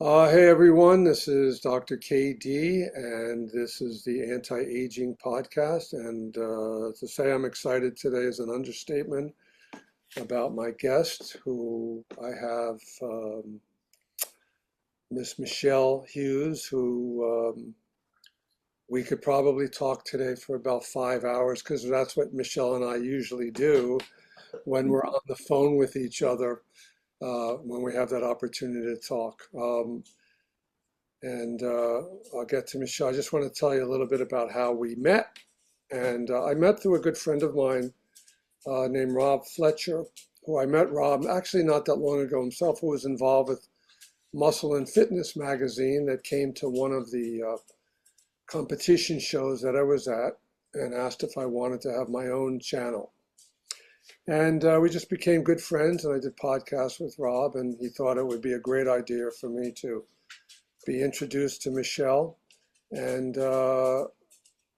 Hey everyone, this is Dr. KD, and this is the Anti-Aging Podcast. And to say I'm excited today is an understatement about my guest, who I have, Miss Michele Hughes, who we could probably talk today for about 5 hours, because that's what Michele and I usually do when we're on the phone with each other, when we have that opportunity to talk. And I'll get to Michele. I just want to tell you a little bit about how we met. And I met through a good friend of mine named Rob Fletcher, who I met Rob actually not that long ago himself, who was involved with Muscle and Fitness magazine that came to one of the competition shows that I was at and asked if I wanted to have my own channel. And we just became good friends, and I did podcasts with Rob, and he thought it would be a great idea for me to be introduced to Michele. And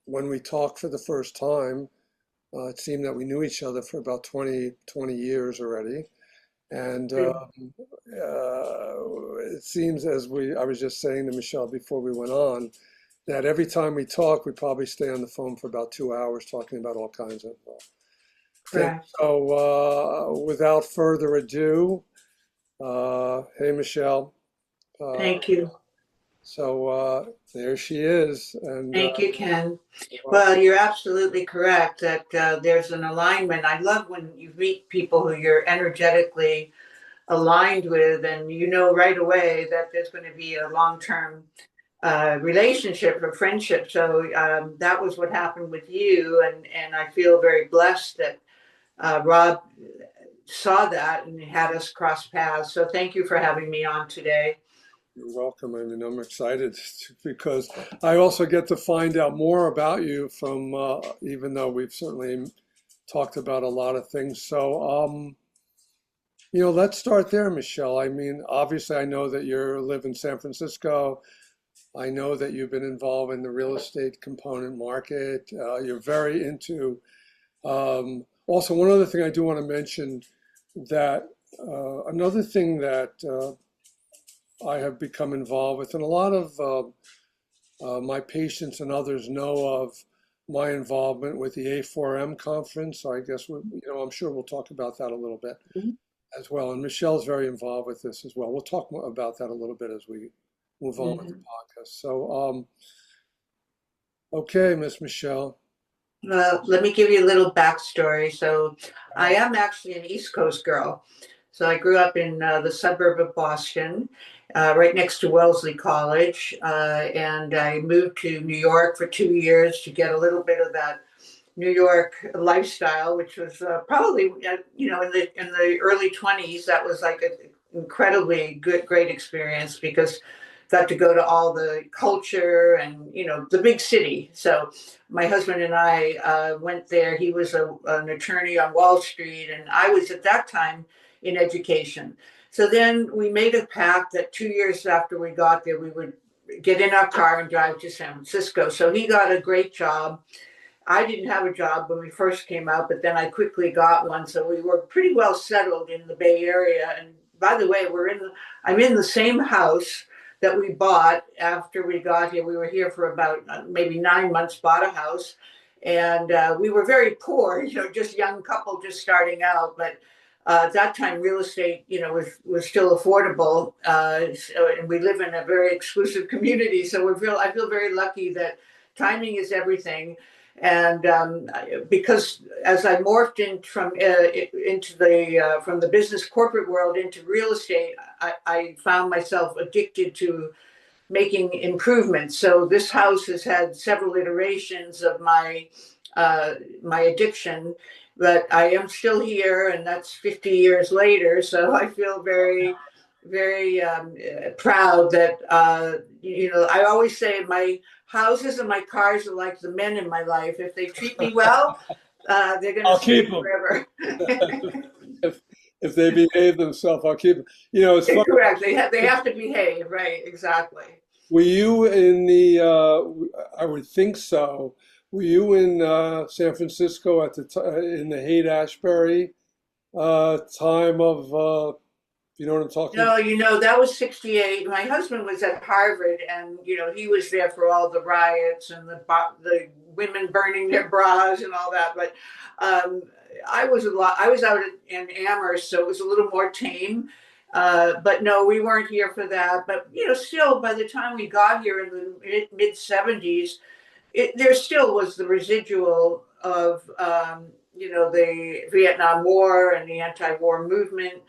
when we talked for the first time, it seemed that we knew each other for about 20 years already. And it seems, I was just saying to Michele before we went on, that every time we talk, we probably stay on the phone for about 2 hours talking about all kinds of things. Correct. So without further ado, hey Michele. Uh, Thank you. There she is, and Thank you, Ken. well, Well, you're absolutely correct that there's an alignment. I love when you meet people who you're energetically aligned with, and you know right away that there's going to be a long-term relationship or friendship. So that was what happened with you, and I feel very blessed that Rob saw that and had us cross paths. So thank you for having me on today. you're welcome. I mean, I'm excited because I also get to find out more about you from, even though we've certainly talked about a lot of things. So let's start there, Michele. I mean, obviously, I know that you live in San Francisco. I know that you've been involved in the real estate component market. You're very into, also, one other thing I do want to mention that another thing that I have become involved with, and a lot of my patients and others know of my involvement with the A4M conference. So I guess I'm sure we'll talk about that a little bit Mhm. as well. And Michelle's very involved with this as well. We'll talk more about that a little bit as we move on with the Mhm. podcast. So, okay, Miss Michele. Well, let me give you a little backstory. So, I Uh, am actually an East Coast girl. So, I grew up in the suburb of Boston, right next to Wellesley College, and I moved to New York for 2 years to get a little bit of that New York lifestyle, which was probably in the early 20s. That was like an incredibly great experience because got to go to all the culture and the big city. So my husband and I went there. He was an attorney on Wall Street, and I was at that time in education. So then we made a pact that 2 years after we got there, we would get in our car and drive to San Francisco. So he got a great job. I didn't have a job when we first came out, but then I quickly got one. So we were pretty well settled in the Bay Area. And by the way, I'm in the same house that we bought after we got here. We were here for about maybe 9 months, bought a house. And we were very poor, just young couple just starting out. But at that time, real estate, was still affordable. And we live in a very exclusive community. So I feel very lucky that timing is everything. And because as I morphed into the from the business corporate world into real estate, I found myself addicted to making improvements. So this house has had several iterations of my addiction, but I am still here, and that's 50 years later. So I feel very proud that I always say my houses and my cars are like the men in my life. If they treat me well, they're going to I'll stay keep them. forever. If if they behave themselves, I'll keep them. It's funny. Correct. They have to behave. Right. Exactly. Were you in the, I would think so. Were you in San Francisco at the in the Haight-Ashbury time of You know what I'm talking No, about? that was 68. My husband was at Harvard, and he was there for all the riots and the women burning their bras and all that. But um, I was out in Amherst, so it was a little more tame. But no, we weren't here for that. But still, by the time we got here in the mid 70s, there still was the residual of the Vietnam War and the anti-war movement.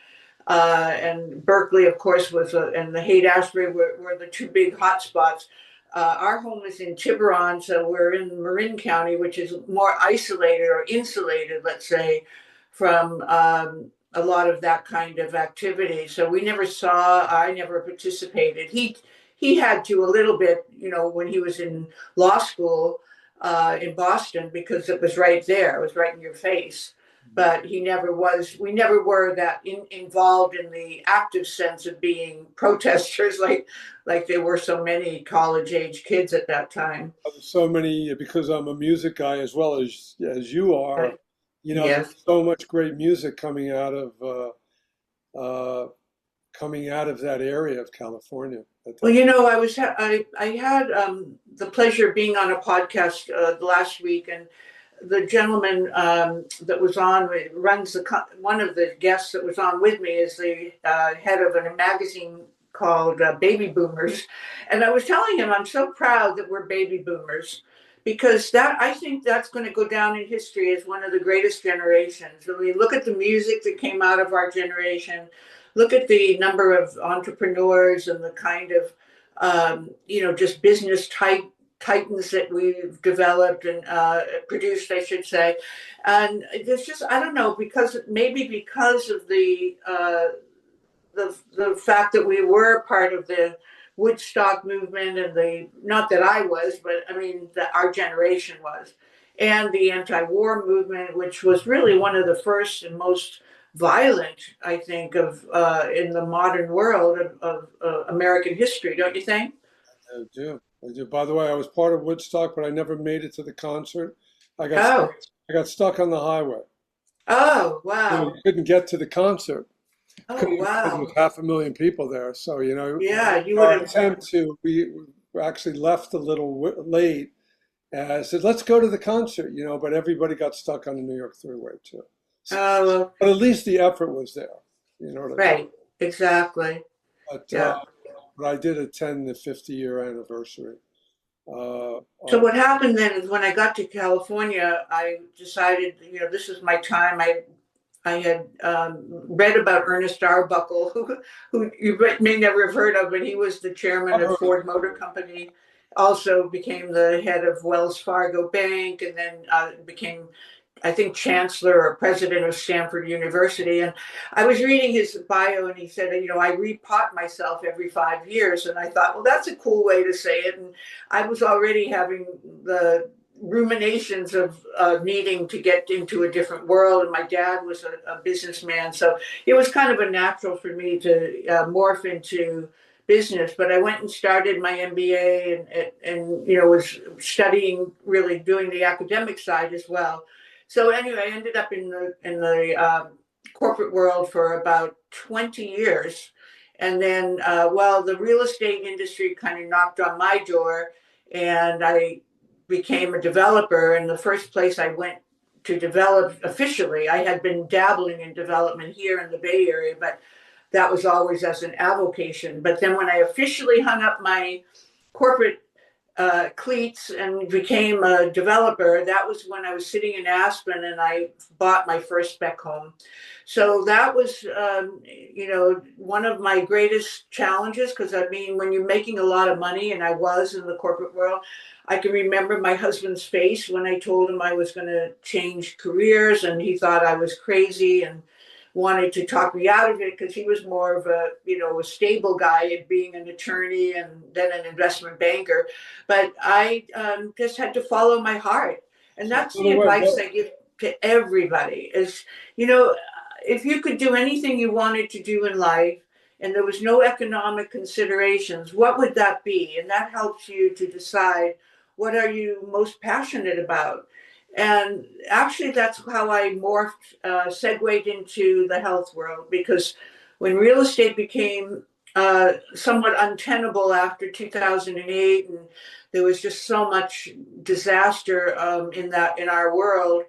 And Berkeley, of course, and the Haight-Ashbury were the two big hotspots. Our home is in Tiburon, so we're in Marin County, which is more isolated or insulated, let's say, from a lot of that kind of activity. So I never participated. He had to a little bit, when he was in law school in Boston, because it was right there, it was right in your face. But we never were that involved in the active sense of being protesters like there were so many college age kids at that time. So many, because I'm a music guy as well as you are. Yes. There's so much great music coming out of that area of California. Well, I had the pleasure of being on a podcast last week, and the gentleman that was on one of the guests that was on with me is the head of a magazine called Baby Boomers, and I was telling him I'm so proud that we're baby boomers, because I think that's going to go down in history as one of the greatest generations. When we look at the music that came out of our generation, look at the number of entrepreneurs and the kind of just business titans that we've developed and produced, I should say. And there's just, I don't know, because of the fact that we were part of the Woodstock movement, and not that I was, but I mean that our generation was, and the anti-war movement, which was really one of the first and most violent, I think, of in the modern world of American history, don't you think? I do. I do. By the way, I was part of Woodstock, but I never made it to the concert. I got stuck, Oh, I got stuck on the highway. oh, You wow. couldn't get to the concert Oh, because there was wow. 500,000 people there. So, Yeah, you would our have. attempt we actually left a little late. And I said, let's go to the concert, but everybody got stuck on the New York Thruway too. Oh, But at least the effort was there. You know what I mean? right. Exactly. But, Yeah. uh, but I did attend the 50-year anniversary. Uh, So of, what happened then is when I got to California, I decided, this is my time. I had read about Ernest Arbuckle, who you may never have heard of, but he was the chairman I of heard of Ford Motor Company, also became the head of Wells Fargo Bank, and then became, I think, chancellor or president of Stanford University. And I was reading his bio, and he said, I repot myself every 5 years. And I thought, well, that's a cool way to say it. And I was already having the ruminations of needing to get into a different world. And my dad was a businessman. So it was kind of a natural for me to morph into business. But I went and started my MBA, and was studying, really doing the academic side as well. So anyway, I ended up in the corporate world for about 20 years. And then, the real estate industry kind of knocked on my door, and I became a developer. And the first place I went to develop officially, I had been dabbling in development here in the Bay Area, but that was always as an avocation. But then when I officially hung up my corporate cleats and became a developer, that was when I was sitting in Aspen and I bought my first spec home. So that was, one of my greatest challenges, because I mean, when you're making a lot of money, and I was in the corporate world, I can remember my husband's face when I told him I was going to change careers, and he thought I was crazy and wanted to talk me out of it, because he was more of a stable guy at being an attorney and then an investment banker. But I just had to follow my heart. And so, that's by the the way, advice I give to everybody is, you know, if you could do anything you wanted to do in life and there was no economic considerations, what would that be? And that helps you to decide what are you most passionate about. And actually, that's how I morphed, segued into the health world, because when real estate became somewhat untenable after 2008, and there was just so much disaster in our world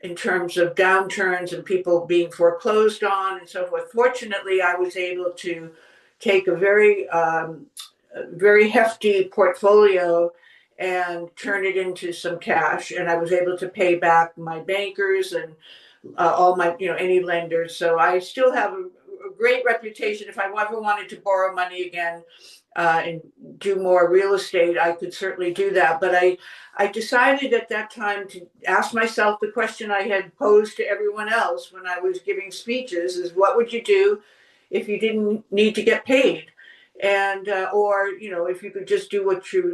in terms of downturns and people being foreclosed on and so forth. Fortunately, I was able to take a very hefty portfolio and turn it into some cash, and I was able to pay back my bankers and all my, any lenders. So I still have a great reputation. If I ever wanted to borrow money again and do more real estate, I could certainly do that. But I decided at that time to ask myself the question I had posed to everyone else when I was giving speeches: is what would you do if you didn't need to get paid? And or if you could just do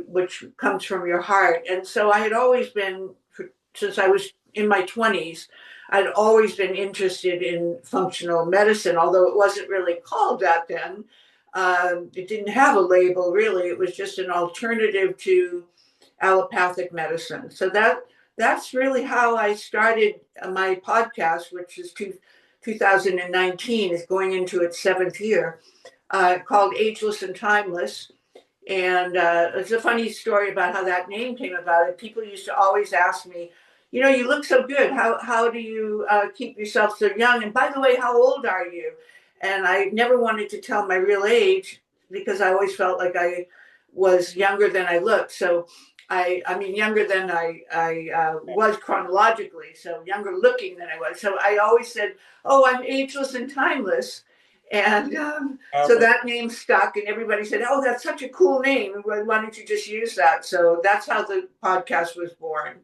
which comes from your heart. And so I had always been, since I was in my 20s, I'd always been interested in functional medicine, although it wasn't really called that then. It didn't have a label, really. It was just an alternative to allopathic medicine. So that's really how I started my podcast, which is 2019, is going into its 7th year, called Ageless and Timeless. And it's a funny story about how that name came about. People used to always ask me, you look so good. How do you keep yourself so young? And by the way, how old are you? And I never wanted to tell my real age because I always felt like I was younger than I looked. So I mean, younger than I was chronologically, so younger looking than I was. So I always said, "Oh, I'm ageless and timeless." And so that name stuck, and everybody said, "Oh, that's such a cool name. Why don't you just use that?" So that's how the podcast was born.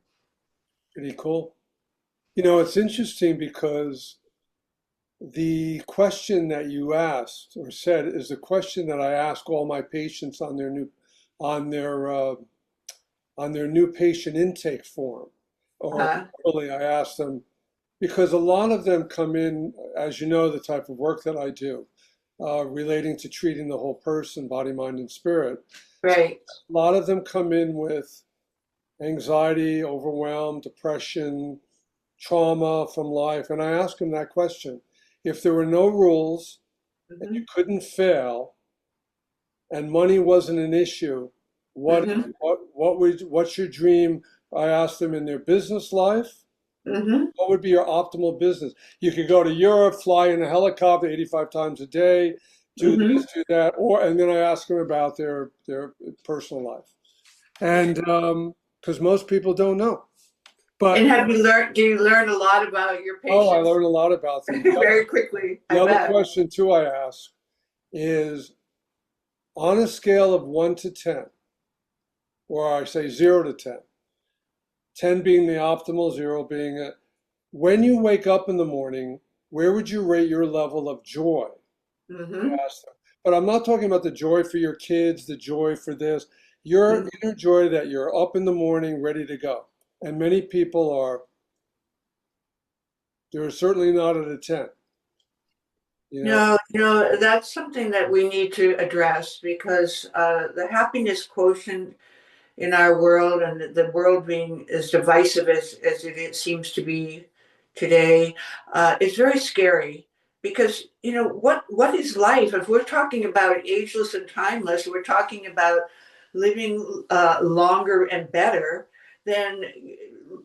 Pretty cool. It's interesting because the question that you asked or said is the question that I ask all my patients on their new patient intake form. Or really, I ask them because a lot of them come in, as you know, the type of work that I do, relating to treating the whole person, body, mind, and spirit. Right. A lot of them come in with anxiety, overwhelm, depression, trauma from life. And I ask them that question. If there were no rules and you couldn't fail and money wasn't an issue, what's your dream? I ask them in their business life. What would be your optimal business? You could go to Europe, fly in a helicopter 85 times a day, do this, do that, and then I ask them about their personal life. And because most people don't know. But and do you learn a lot about your patients? Oh, I learn a lot about them. Very quickly. The other question too I ask is, on a scale of 1 to 10, or I say 0 to 10, 10 being the optimal, 0 being when you wake up in the morning, where would you rate your level of joy? Ask them. But I'm not talking about the joy for your kids, the joy for this. Your inner joy that you're up in the morning ready to go. And many people they're certainly not at a 10. No, that's something that we need to address because the happiness quotient in our world, and the world being as divisive as it seems to be today, is very scary. Because what is life? If we're talking about ageless and timeless, we're talking about living longer and better. Then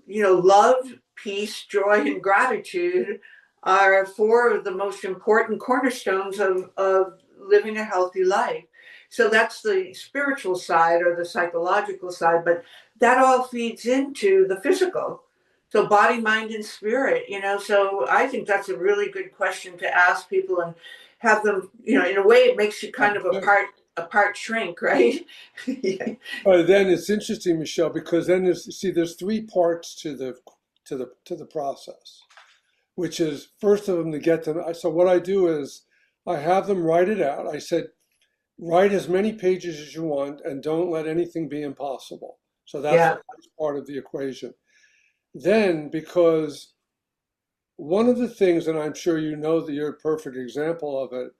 love, peace, joy, and gratitude are 4 of the most important cornerstones of living a healthy life. So that's the spiritual side or the psychological side, but that all feeds into the physical. So body, mind, and spirit, so I think that's a really good question to ask people and have them, in a way it makes you kind of a part shrink, right? But then it's interesting, Michele, because then there's 3 parts to the process, which is first of them to get them. So what I do is I have them write it out. I said, write as many pages as you want and don't let anything be impossible. So that's the first part of the equation. Then, because one of the things, and I'm sure you know that you're a perfect example of it,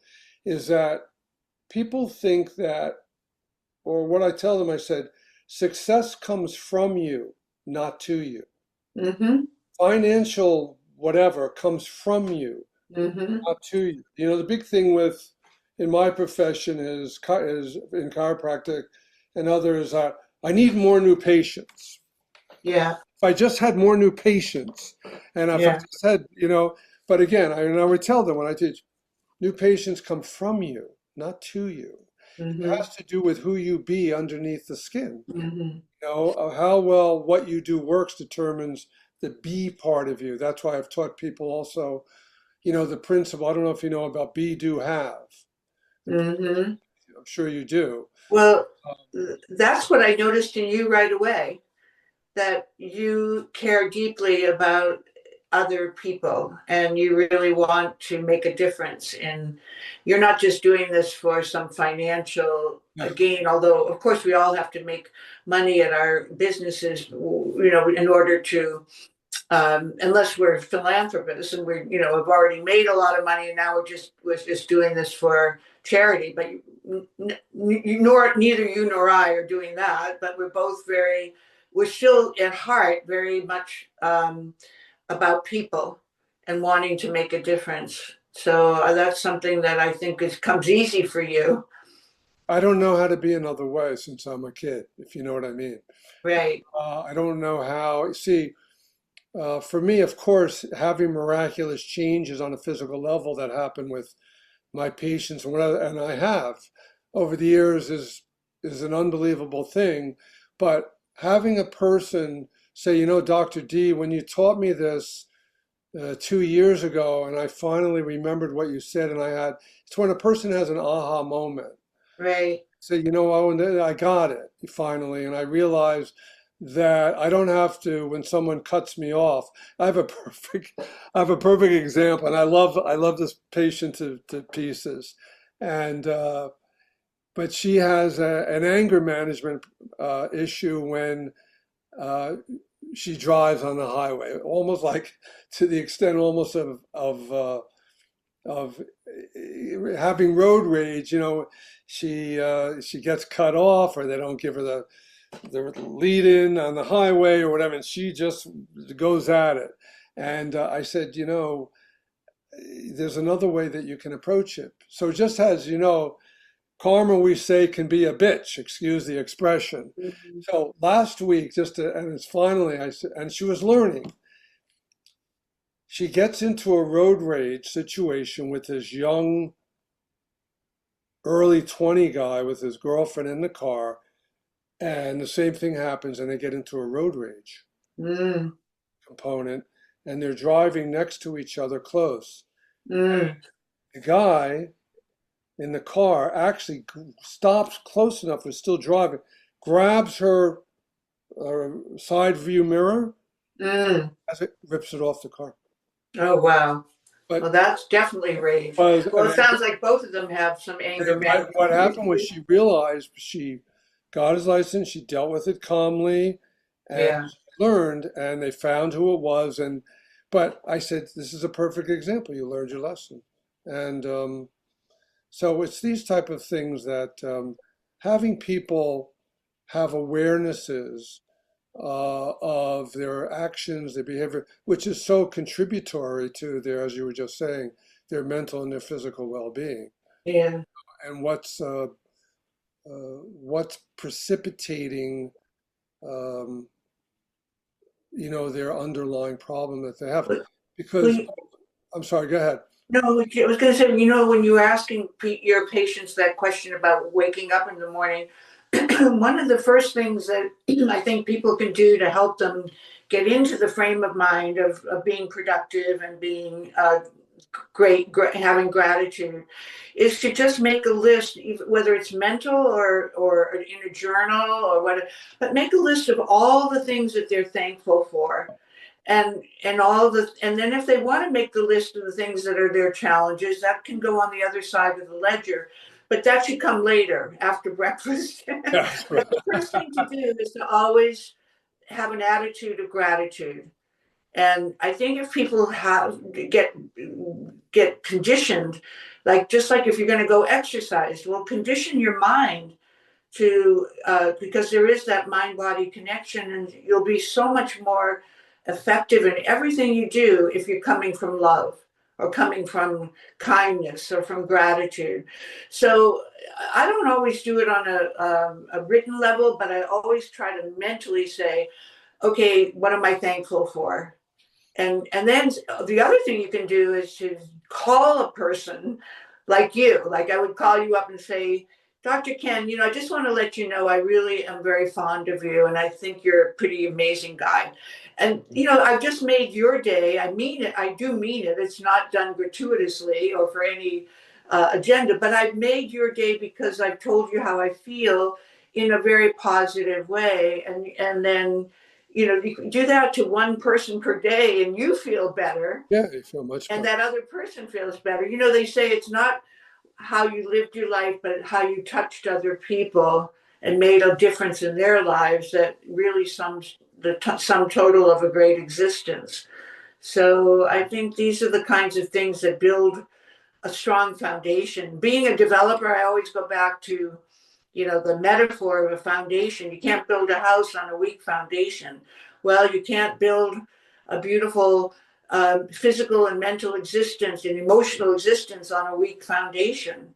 is that people think that, or what I tell them, I said, success comes from you, not to you. Financial whatever comes from you, Mm-hmm. not to you. You know, the big thing with in my profession is in chiropractic and others. I need more new patients. Yeah. If I just had more new patients, and if I Yeah. just had, you know, but again, I would tell them when I teach, new patients come from you, not to you. It Mm-hmm. has to do with who you be underneath the skin. Mm-hmm. You know, how well what you do works determines the be part of you. That's why I've taught people also, you know, the principle. I don't know if you know about be, do, have. The, Mm-hmm. I'm sure you do. Well, Um, that's what I noticed in you right away, that you care deeply about other people and you really want to make a difference. And you're not just doing this for some financial yeah, gain, although of course we all have to make money at our businesses, you know, in order to unless we're philanthropists and we're, you know, have already made a lot of money and now we're just doing this for charity. But neither you nor I are doing that. But we're still at heart very much about people and wanting to make a difference. So that's something that I think comes easy for you, I don't know how to be another way since I'm a kid, if you know what I mean. right? I don't know how. See, for me, of course, having miraculous changes on a physical level that happen with my patients and whatever, and I have over the years is an unbelievable thing. But having a person say, you know, Dr. D, when you taught me this 2 years ago, and I finally remembered what you said, and it's when a person has an aha moment. Right. Say, you know, oh, and then I got it finally, and I realized that I don't have to when someone cuts me off. I have a perfect, I have a perfect example, and I love this patient to pieces, and but she has an anger management issue when uh, she drives on the highway, almost like to the extent almost of having road rage. You know, she gets cut off, or they don't give her the lead in on the highway or whatever, and she just goes at it. And I said, you know, there's another way that you can approach it. So just as you know, karma, we say, can be a bitch. Excuse the expression. Mhm. So last week, and it's finally, and she was learning. She gets into a road rage situation with this young, early 20 guy with his girlfriend in the car, and the same thing happens, and they get into a road rage Mm, component, and they're driving next to each other close. mm. The guy in the car actually stops close enough, is still driving, grabs her side view mirror Mm. as it rips it off the car. Oh, wow. Well, But that's definitely rage. was Well, and it sounds like both of them have some anger what management happened was issues. she realized she got his license, she dealt with it calmly, and Yeah. she learned, and they found who it was. And but I said, this is a perfect example. You learned your lesson, and so it's these type of things that having people have awarenesses of their actions, their behavior, which is so contributory to their, as you were just saying, their mental and their physical well-being, Yeah. and what's precipitating, um, you know, their underlying problem that they have. But Because we, I'm sorry, go ahead. no, I was going to say, you know, when you were asking your patients that question about waking up in the morning, one of the first things that I think people can do to help them get into the frame of mind of being productive and being having gratitude is to just make a list, whether it's mental or in a journal or whatever, but make a list of all the things that they're thankful for, and then if they want to make the list of the things that are their challenges, that can go on the other side of the ledger, but that should come later after breakfast. Yes, But the first thing to do is to always have an attitude of gratitude. And I think if people get conditioned, like just like if you're going to go exercise, well, condition your mind to because there is that mind body connection, and you'll be so much more effective in everything you do if you're coming from love. or coming from kindness or from gratitude. So I don't always do it on a written level, but I always try to mentally say, okay, what am I thankful for? And then the other thing you can do is to call a person like you. Like I would call you up and say, Dr. Ken, I just want to let you know I really am very fond of you and I think you're a pretty amazing guy. And I've just made your day. I mean it. I do mean it. It's not done gratuitously or for any agenda, but I've made your day because I've told you how I feel in a very positive way. And then you can do that to one person per day and you feel better Yeah, you feel much and better. that other person feels better. They say it's not how you lived your life, but how you touched other people and made a difference in their lives that really sums the sum total of a great existence. So I think these are the kinds of things that build a strong foundation. Being a developer, I always go back to the metaphor of a foundation. You can't build a house on a weak foundation. Well, you can't build a beautiful physical and mental existence and emotional existence on a weak foundation.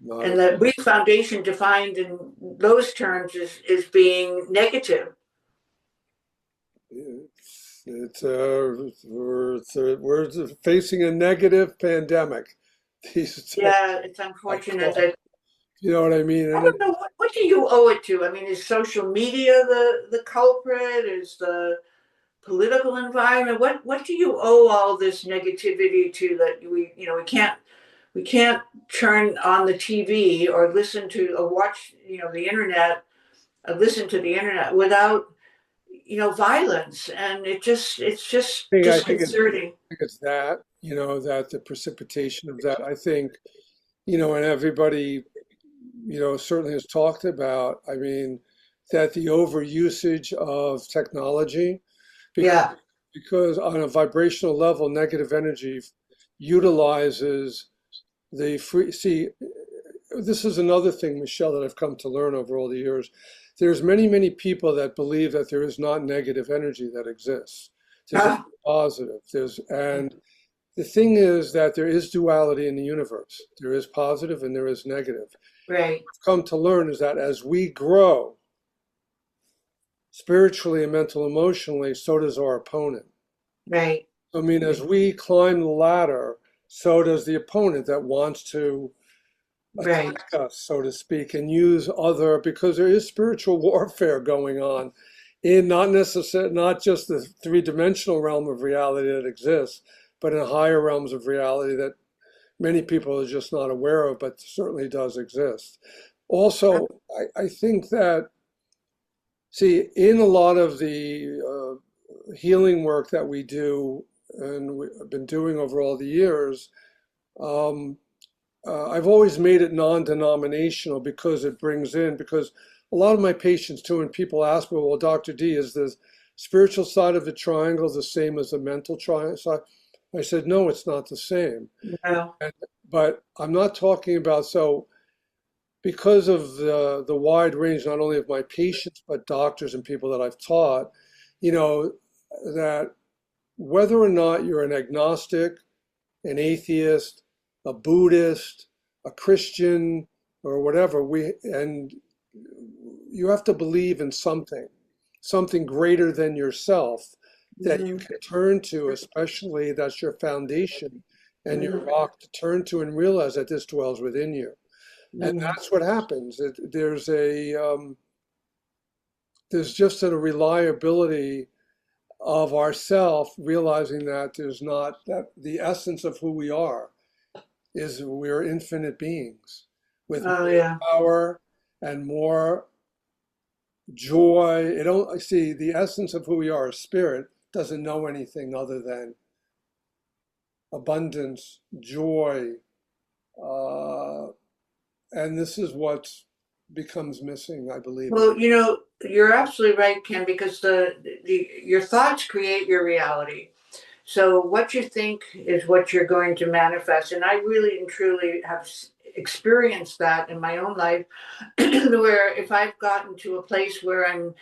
Not And a, that weak foundation defined in those terms is being negative. we're facing a negative pandemic. Yeah, it's I unfortunate call, that you know what I mean? I And don't know what do you owe it to? I mean, is social media the culprit? Is the political environment? What do you owe all this negativity to that we can't turn on the TV or listen to or watch the internet listen to the internet without violence, and it's just I think disconcerting. it's that, that the precipitation of that, I think, and everybody, certainly has talked about, I mean, that the overusage of technology, because, Yeah, because on a vibrational level, negative energy utilizes the free, see, this is another thing, Michelle, that I've come to learn over all the years. There's many, many people that believe that there is not negative energy that exists. There's only ah, positive. And the thing is that there is duality in the universe. There is positive and there is negative. right, I've come to learn is that as we grow spiritually and mental emotionally, so does our opponent. right, I mean, as we climb the ladder, so does the opponent that wants to right. attack us, so to speak, and use other, because there is spiritual warfare going on in not just the three-dimensional realm of reality that exists, but in higher realms of reality that many people are just not aware of, but certainly does exist. Also, I think that, see, in a lot of the healing work that we do and we've been doing over all the years, um, I've always made it non-denominational because it brings in, because a lot of my patients too, and people ask me, well, Dr. D, is the spiritual side of the triangle the same as the mental triangle? So I said, no, it's not the same. No, And, but I'm not talking about, so because of the wide range, not only of my patients, but doctors and people that I've taught, you know, that whether or not you're an agnostic, an atheist, a Buddhist, a Christian, or whatever, and you have to believe in something greater than yourself that you mhm, can turn to, especially that's your foundation and your mhm, rock to turn to and realize that this dwells within you. And mhm. that's what happens. There's just a reliability of ourself, realizing that there's not that the essence of who we are is we're infinite beings with Oh more yeah. power and more joy. It don't I see the essence of who we are, spirit, doesn't know anything other than abundance, joy, uh, and this is what becomes missing, I believe. Well, you're absolutely right, Ken, because your thoughts create your reality. So what you think is what you're going to manifest. And I really and truly have experienced that in my own life, where if I've gotten to a place where I'm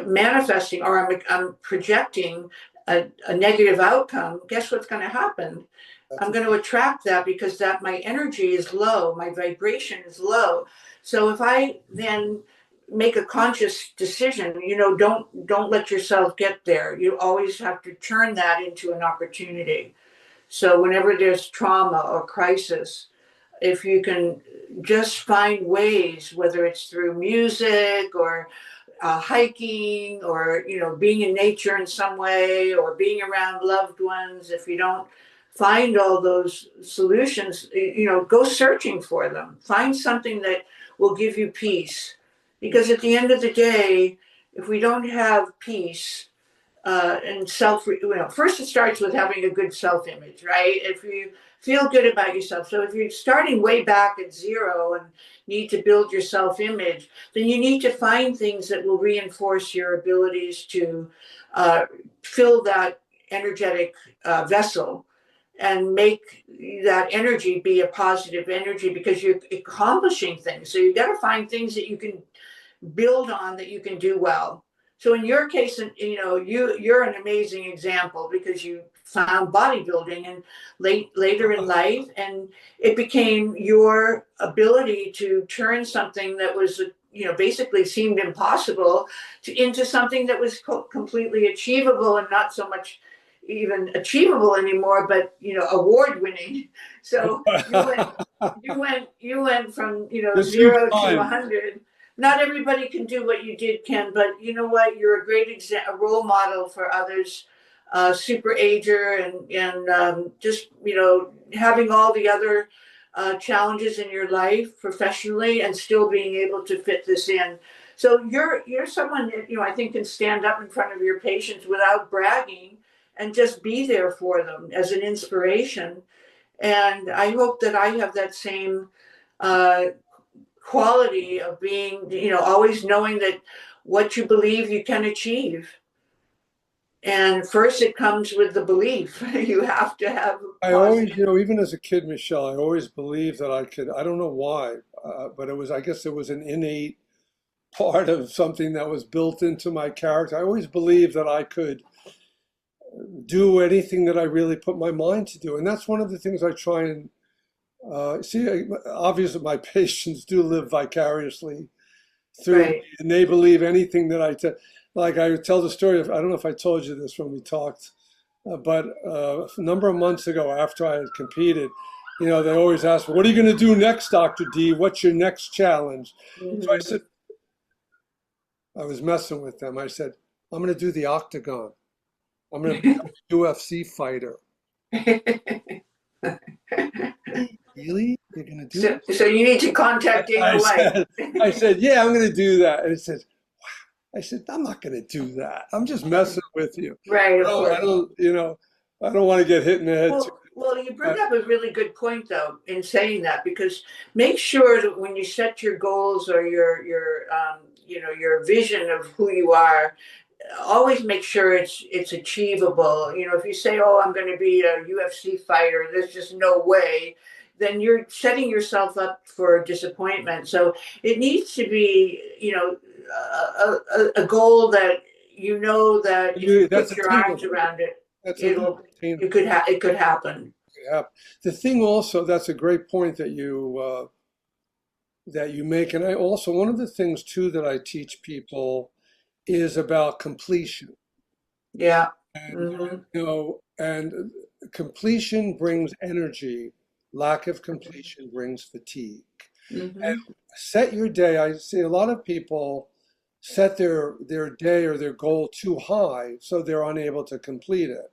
manifesting or I'm projecting a negative outcome, guess what's going to happen? I'm going to attract that because that my energy is low, my vibration is low. So if I then make a conscious decision, don't let yourself get there. You always have to turn that into an opportunity. So whenever there's trauma or crisis, if you can just find ways, whether it's through music or hiking or being in nature in some way or being around loved ones, if you don't find all those solutions, go searching for them. Find something that will give you peace, because at the end of the day, if we don't have peace, and first it starts with having a good self-image, right? If you feel good about yourself, so if you're starting way back at zero and need to build your self-image, then you need to find things that will reinforce your abilities to fill that energetic vessel and make that energy be a positive energy, because you're accomplishing things. So you got to find things that you can build on, that you can do well. So in your case, you're an amazing example, because you found bodybuilding and later in life, and it became your ability to turn something that was basically seemed impossible into something that was completely achievable, and not so much even achievable anymore, but award winning. So you went from zero to 100. Not everybody can do what you did, Ken, but you know what? You're a great a role model for others, super ager, and just having all the other challenges in your life professionally, and still being able to fit this in. So you're someone that I think can stand up in front of your patients without bragging, and just be there for them as an inspiration. And I hope that I have that same quality of being, always knowing that what you believe you can achieve. And first it comes with the belief. You have to have I always, positive. even as a kid, Michelle, I always believed that I could. I don't know why, but I guess it was an innate part of something that was built into my character. I always believed that I could do anything that I really put my mind to do. And that's one of the things I try and see. Obviously, my patients do live vicariously through me, Right. and they believe anything that I tell. Like I tell the story of, I don't know if I told you this when we talked, but a number of months ago after I had competed, they always ask, what are you going to do next, Dr. D? What's your next challenge? So I Mm-hmm. said, I was messing with them. I said, I'm going to do the octagon. I'm going to become a UFC fighter. Really? You're going to do so, this? so you need to contact Dana I White. said, I said, yeah, I'm going to do that. And it said, I said, I'm not going to do that. I'm just messing with you. Right, of I course. don't, I don't want to get hit in the head too. Well, you bring up a really good point, though, in saying that, because make sure that when you set your goals or your vision of who you are, always make sure it's achievable. If you say, "Oh, I'm going to be a UFC fighter," there's just no way. Then you're setting yourself up for disappointment. So it needs to be, a goal that that if you That's put your arms attainable. around it, That's it'll attainable. it could happen. Yeah. The thing also, that's a great point that you make. And I also, one of the things too that I teach people is about completion. Yeah. And, Hmm. and completion brings energy. Lack of completion brings fatigue. And Hmm. set your day. I see a lot of people set their day or their goal too high, so they're unable to complete it,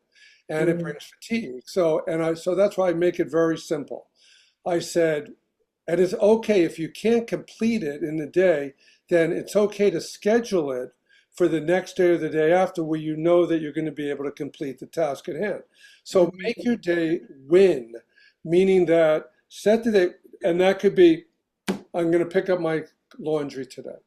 and it Hmm. brings fatigue. So that's why I make it very simple. I said, and it's okay if you can't complete it in the day, then it's okay to schedule it for the next day or the day after, where you know that you're going to be able to complete the task at hand. So make Hmm. your day win, meaning that set the day, and that could be, I'm going to pick up my laundry today.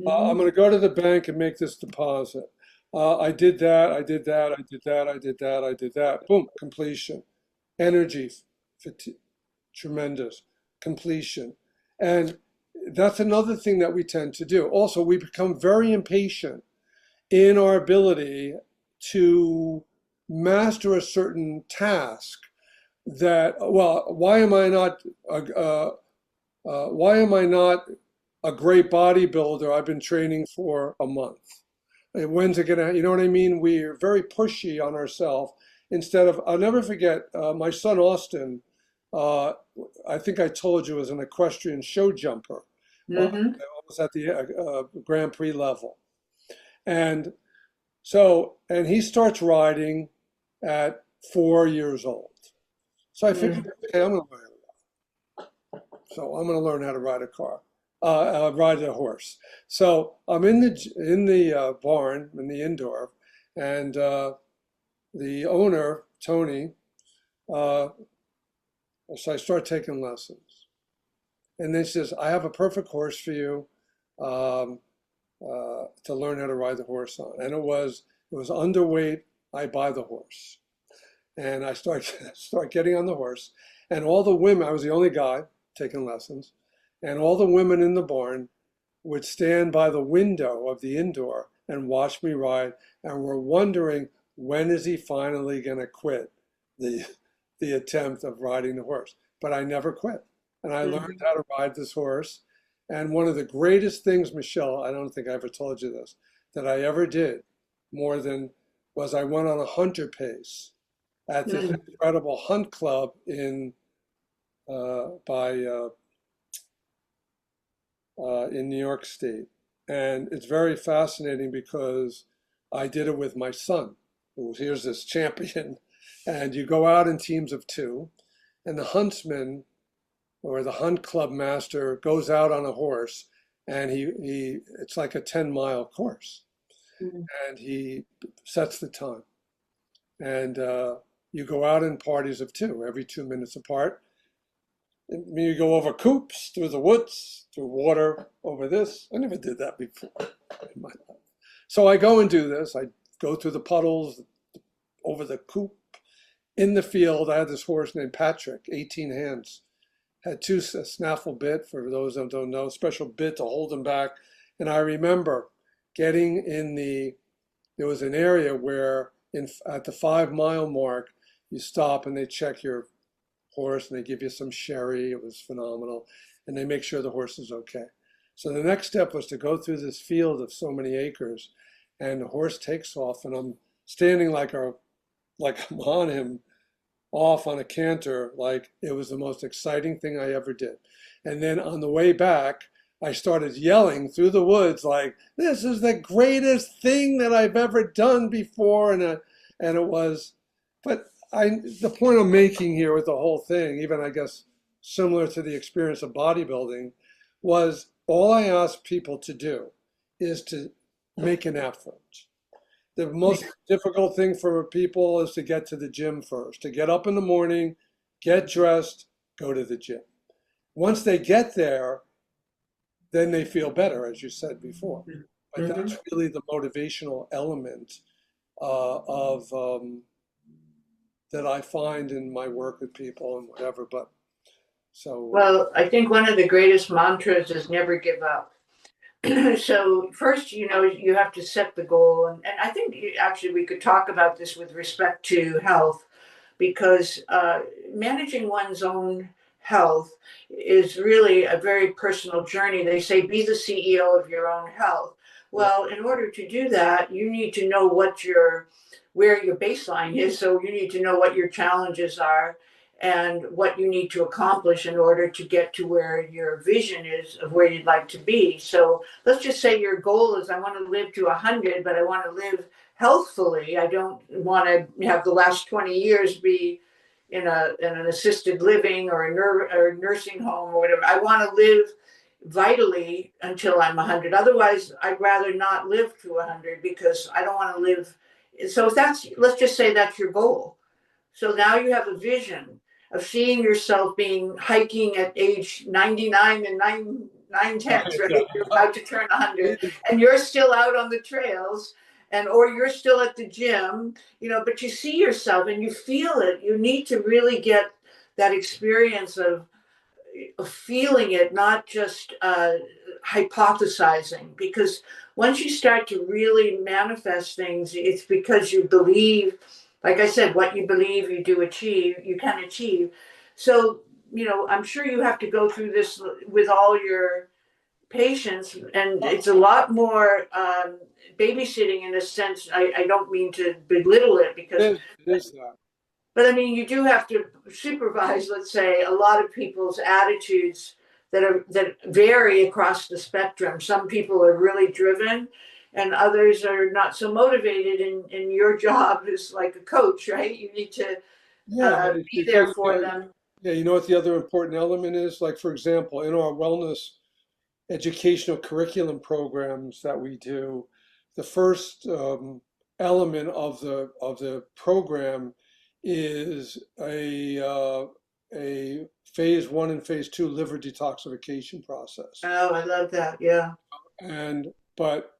I'm Hmm. going to go to the bank and make this deposit. I did that. I did that. I did that. I did that. I did that. Boom, completion. Energy, fatigue, tremendous completion. And that's another thing that we tend to do. Also, we become very impatient in our ability to master a certain task that, well, why am I not a great bodybuilder? I've been training for a month. When's it gonna, you know what I mean? We're very pushy on ourselves instead of, I'll never forget, my son Austin, uh, I think I told you, was an equestrian show jumper, Mm-hmm. was at the Grand Prix level. And so, and he starts riding at 4 years old. So I figured, okay, I'm going to learn. So I'm going to learn how to ride a car, ride a horse. So I'm in the barn in the indoor, and the owner Tony. Uh, so I start taking lessons, and then she says, "I have a perfect horse for you um, to learn how to ride the horse on." And it was underweight. I buy the horse, and I start getting on the horse, and all the women. I was the only guy taking lessons, and all the women in the barn would stand by the window of the indoor and watch me ride, and were wondering when is he finally going to quit the the attempt of riding the horse. But I never quit, and I learned Mm-hmm. how to ride this horse. And one of the greatest things, Michelle, I don't think I ever told you this, that I ever did more than was I went on a hunter pace at this incredible hunt club by in New York State. And it's very fascinating because I did it with my son, who here's this champion. And you go out in teams of two, and the huntsman or the hunt club master goes out on a horse, and he it's like a 10-mile course, Mm-hmm. and he sets the time. And you go out in parties of two, every 2 minutes apart. You go over coops, through the woods, through water, over this. I never did that before in my life. So I go and do this. I go through the puddles, over the coop. In the field, I had this horse named Patrick, 18 hands. Had a snaffle bit, for those that don't know, special bit to hold him back. And I remember getting there was an area where at the 5 mile mark, you stop and they check your horse and they give you some sherry. It was phenomenal. And they make sure the horse is okay. So the next step was to go through this field of so many acres, and the horse takes off, and I'm standing like I'm on him, off on a canter, like it was the most exciting thing I ever did. And then on the way back, I started yelling through the woods like, "This is the greatest thing that I've ever done before," and it was. But the point I'm making here with the whole thing, even I guess similar to the experience of bodybuilding, was all I ask people to do is to make an effort. The most difficult thing for people is to get to the gym first, to get up in the morning, get dressed, go to the gym. Once they get there, then they feel better, as you said before. But Mm-hmm. that's really the motivational element of that I find in my work with people and whatever. But so, Well, I think one of the greatest mantras is never give up. So first, you have to set the goal, and I think actually we could talk about this with respect to health, because managing one's own health is really a very personal journey. They say be the CEO of your own health. yeah, Well, in order to do that, you need to know where your baseline is. So you need to know what your challenges are and what you need to accomplish in order to get to where your vision is of where you'd like to be. So let's just say your goal is I want to live to 100, but I want to live healthfully. I don't want to have the last 20 years be in an assisted living or a nursing home or whatever. I want to live vitally until I'm 100. Otherwise, I'd rather not live to 100 because I don't want to live. So if let's just say that's your goal. So now you have a vision of seeing yourself being hiking at age 99 and nine tenths, right? You're about to turn 100, and you're still out on the trails, or you're still at the gym, but you see yourself and you feel it. You need to really get that experience of feeling it, not just hypothesizing. Because once you start to really manifest things, it's because you believe like I said, what you believe you do achieve, you can achieve. So, I'm sure you have to go through this with all your patients, and it's a lot more babysitting in a sense. I don't mean to belittle it because, It is that. but I mean, you do have to supervise, let's say, a lot of people's attitudes that vary across the spectrum. Some people are really driven, and others are not so motivated. And your job is like a coach, right? You need to Yeah, but it's be there because, for them. yeah, you know what the other important element is? Like, for example, in our wellness educational curriculum programs that we do, the first element of the program is a phase 1 and phase 2 liver detoxification process. Oh, I love that. Yeah. And but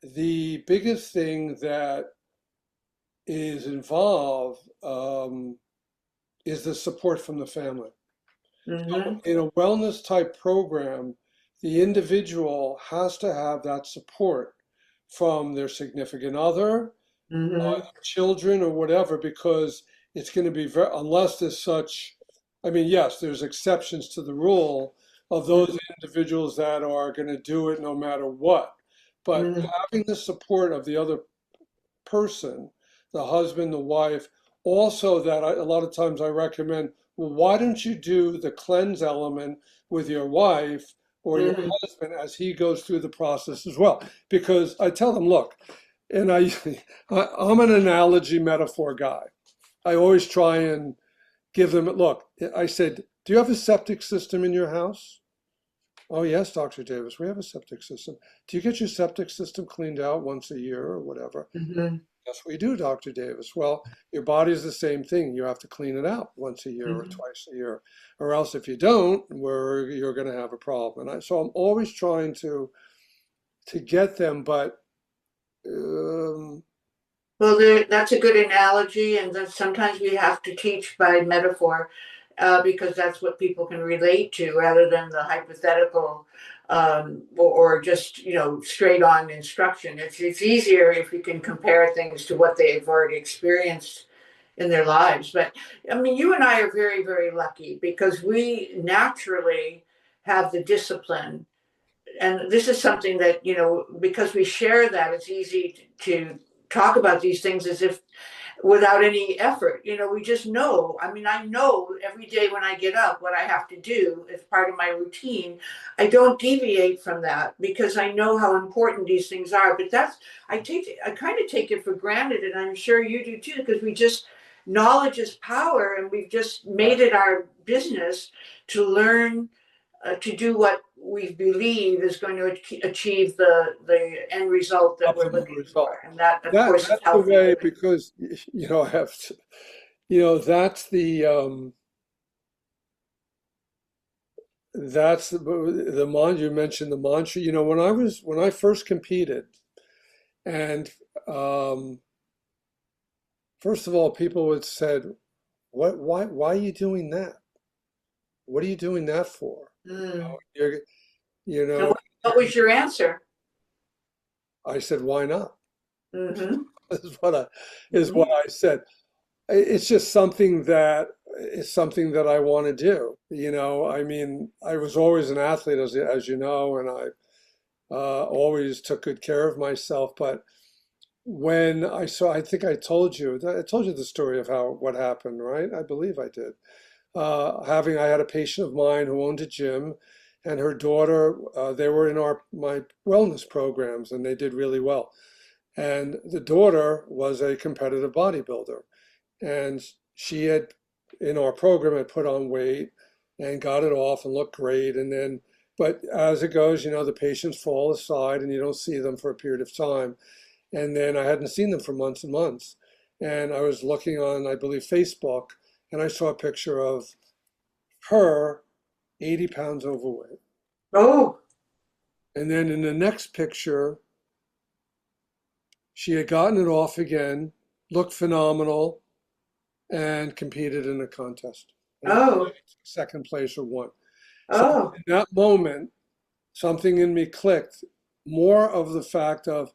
the biggest thing that is involved is the support from the family. Mm-hmm. In a wellness type program, the individual has to have that support from their significant other, Mm-hmm. children, or whatever, because it's going to be very, unless there's such, I mean, yes, there's exceptions to the rule of those individuals that are going to do it no matter what. But Mm-hmm. having the support of the other person, the husband, the wife. Also, a lot of times I recommend, well, why don't you do the cleanse element with your wife or your Mm-hmm. husband as he goes through the process as well? Because I tell them, look, and I'm an analogy metaphor guy. I always try and give them, look, I said, do you have a septic system in your house? Oh, yes, Dr. Davis, we have a septic system. Do you get your septic system cleaned out once a year or whatever? Mm-hmm. Yes, we do, Dr. Davis. Well, your body is the same thing. You have to clean it out once a year or Mm-hmm. twice a year, or else if you don't, you're going to have a problem. So I'm always trying to get them, but um, Well, that's a good analogy, and that sometimes we have to teach by metaphor because that's what people can relate to rather than the hypothetical or just straight on instruction. It's easier if you can compare things to what they've already experienced in their lives. But I mean, you and I are very, very lucky because we naturally have the discipline, and this is something that because we share that, it's easy to talk about these things as if without any effort. We just know. I mean, I know every day when I get up what I have to do as part of my routine. I don't deviate from that because I know how important these things are. But I kind of take it for granted, and I'm sure you do too, because we just knowledge is power, and we've just made it our business to learn to do what we believe is going to achieve the end result that we're optimal looking result. for, and that, of course, is That's the healthy way living. because I have that's the mantra you mentioned. The mantra, when I first competed, and um, first of all, people would said, "What? Why are you doing that? What are you doing that for?" Mm. You're, you And know, what was your answer? I said, "Why not?" Mm-hmm. Is what I is Mm-hmm. what I said. It's just something that I want to do. I mean, I was always an athlete, as you know, and I always took good care of myself. But when I think I told you the story of what happened, right? I believe I did. I had a patient of mine who owned a gym, and her daughter, they were in my wellness programs, and they did really well. And the daughter was a competitive bodybuilder, and she had in our program had put on weight and got it off and looked great. And then, but as it goes, the patients fall aside and you don't see them for a period of time. And then I hadn't seen them for months and months. And I was looking on, I believe, Facebook, and I saw a picture of her 80 pounds overweight. Oh. And then in the next picture, she had gotten it off again, looked phenomenal, and competed in a contest. And Oh. second place or won. So Oh. in that moment, something in me clicked more of the fact of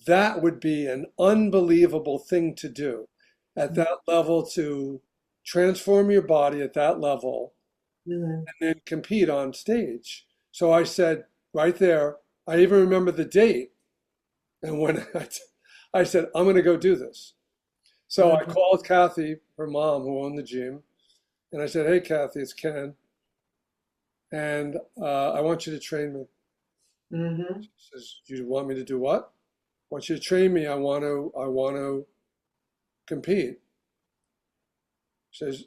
that would be an unbelievable thing to do. at that level to transform your body at that level Mhm. and then compete on stage. So I said right there, I even remember the date. And when I said, I'm going to go do this. So I Mhm. called Kathy, her mom, who owned the gym, and I said, hey, Kathy, it's Ken, and I want you to train me. Mhm. She says, you want me to do what? I want you to train me. I want to compete. She says,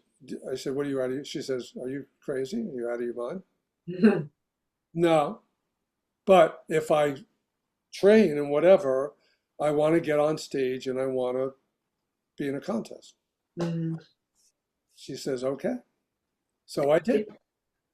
I said, what are you out of? She says, are you crazy? Are you out of your mind? Mhm. No, but if I train and whatever, I want to get on stage and I want to be in a contest. Mhm. She says, okay. So I did.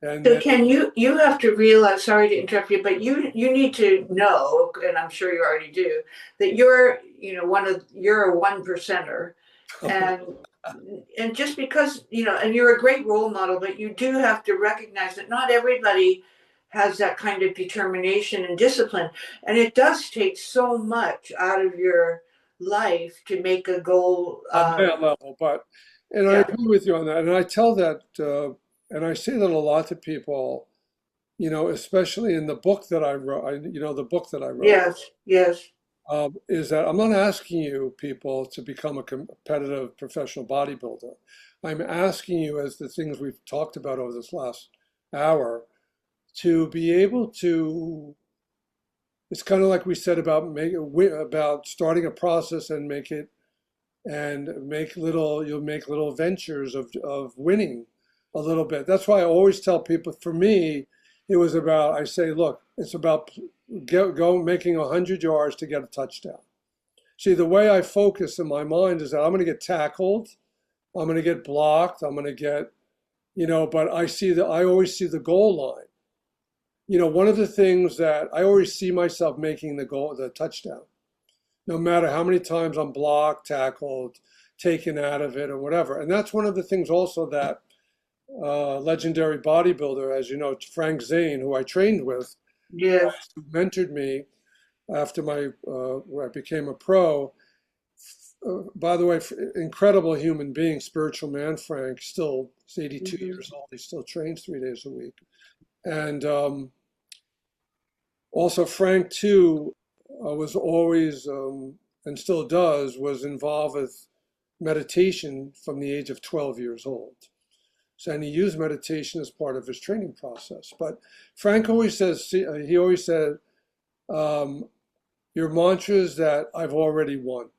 And So then, Ken, you have to realize, sorry to interrupt you, but you need to know, and I'm sure you already do, that you're a one percenter. And just because, and you're a great role model, but you do have to recognize that not everybody has that kind of determination and discipline. And it does take so much out of your life to make a goal. on that level, and I Yeah. agree with you on that. And I tell that, and I say that a lot to people, especially in the book that I wrote, the book that I wrote, Yes. Yes. is that I'm not asking you people to become a competitive professional bodybuilder. I'm asking you, as the things we've talked about over this last hour, to be able to, it's kind of like we said about starting a process and you'll make little ventures of winning a little bit. That's why I always tell people, for me, it was about, I say, look, it's about go making 100 yards to get a touchdown. See, the way I focus in my mind is that I'm going to get tackled, I'm going to get blocked, I'm going to get, but I always see the goal line. One of the things that I always see myself making the touchdown, no matter how many times I'm blocked, tackled, taken out of it, or whatever. And that's one of the things also that legendary bodybuilder, as you know, Frank Zane, who I trained with, Yes. who mentored me after where I became a pro. By the way, incredible human being, spiritual man, Frank. Still, he's 82 Mhm. years old. He still trains 3 days a week. And also, Frank too was always and still was involved with meditation from the age of 12 years old. So, and he used meditation as part of his training process. But Frank always says, he always said, um, your mantra is that I've already won,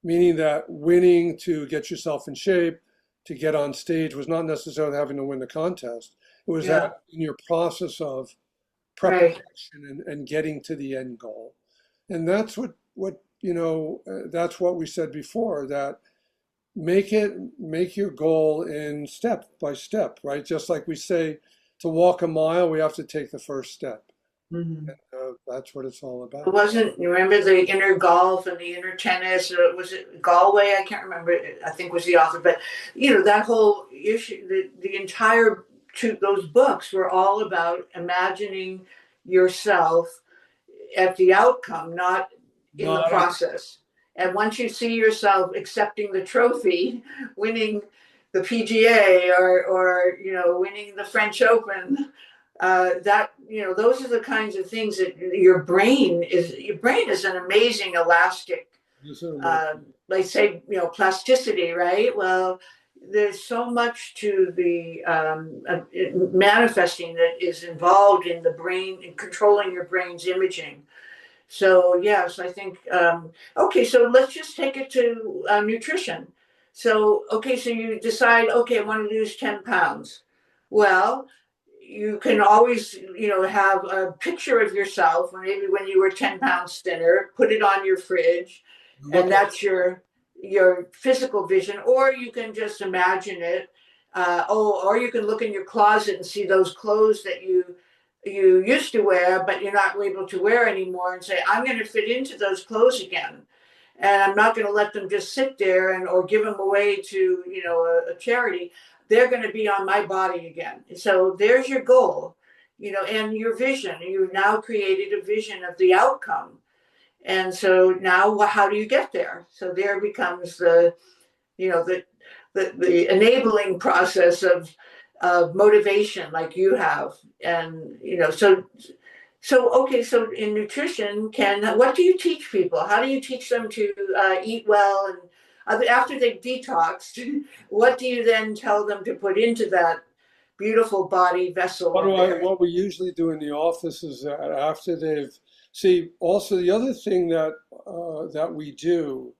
meaning that winning to get yourself in shape, to get on stage was not necessarily having to win the contest. It was Yeah. that in your process of Right. preparation and getting to the end goal. And that's that's what we said before, that make your goal in step by step, right? Just like we say, to walk a mile, we have to take the first step. Mhm. That's what it's all It about. wasn't, you remember the inner golf and the inner tennis, or was it Galway? I can't remember. I think was the author, but that whole issue, the entire those books were all about imagining yourself at the outcome, not in the Not on, process. And once you see yourself accepting the trophy, winning the PGA, or winning the French Open, that those are the kinds of things that your brain is an amazing elastic, they say, plasticity, right? Well, there's so much to the manifesting that is involved in the brain and controlling your brain's imaging. So yes, I think okay. So let's just take it to nutrition. So okay, so you decide, okay, I want to lose 10 pounds. Well, you can always have a picture of yourself, maybe when you were 10 pounds thinner. Put it on your fridge, and look at that's your physical vision. Or you can just imagine it. Or you can look in your closet and see those clothes that you used to wear, but you're not able to wear anymore, and say, I'm going to fit into those clothes again. And I'm not going to let them just sit there or give them away to, a charity. They're going to be on my body again. So there's your goal, and your vision. You've now created a vision of the outcome. And so now, how do you get there? So there becomes the enabling process of motivation like you have. And, okay, so in nutrition, what do you teach people? How do you teach them to eat well? And after they've detoxed, what do you then tell them to put into that beautiful body vessel of theirs? What we usually do in the office is that after also the other thing that we do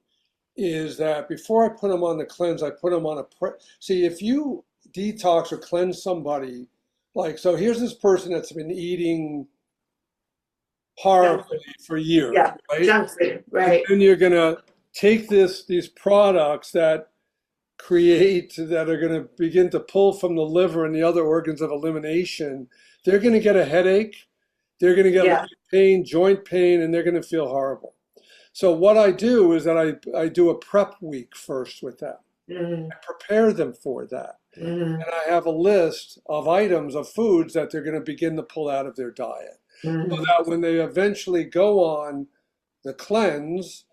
is that before I put them on the cleanse, I put them on if you detox or cleanse somebody, so here's this person that's been eating horribly for years, yeah, right? Junk food, right. And then you're gonna take these products that are going to begin to pull from the liver and the other organs of elimination. They're going to get a headache, they're going to get pain, joint pain, and they're going to feel horrible. So what I do is that I do a prep week first with them. Mm-hmm. I prepare them for that. Mm-hmm. And I have a list of items, of foods that they're going to begin to pull out of their diet. Mm-hmm. So that when they eventually go on the cleanse,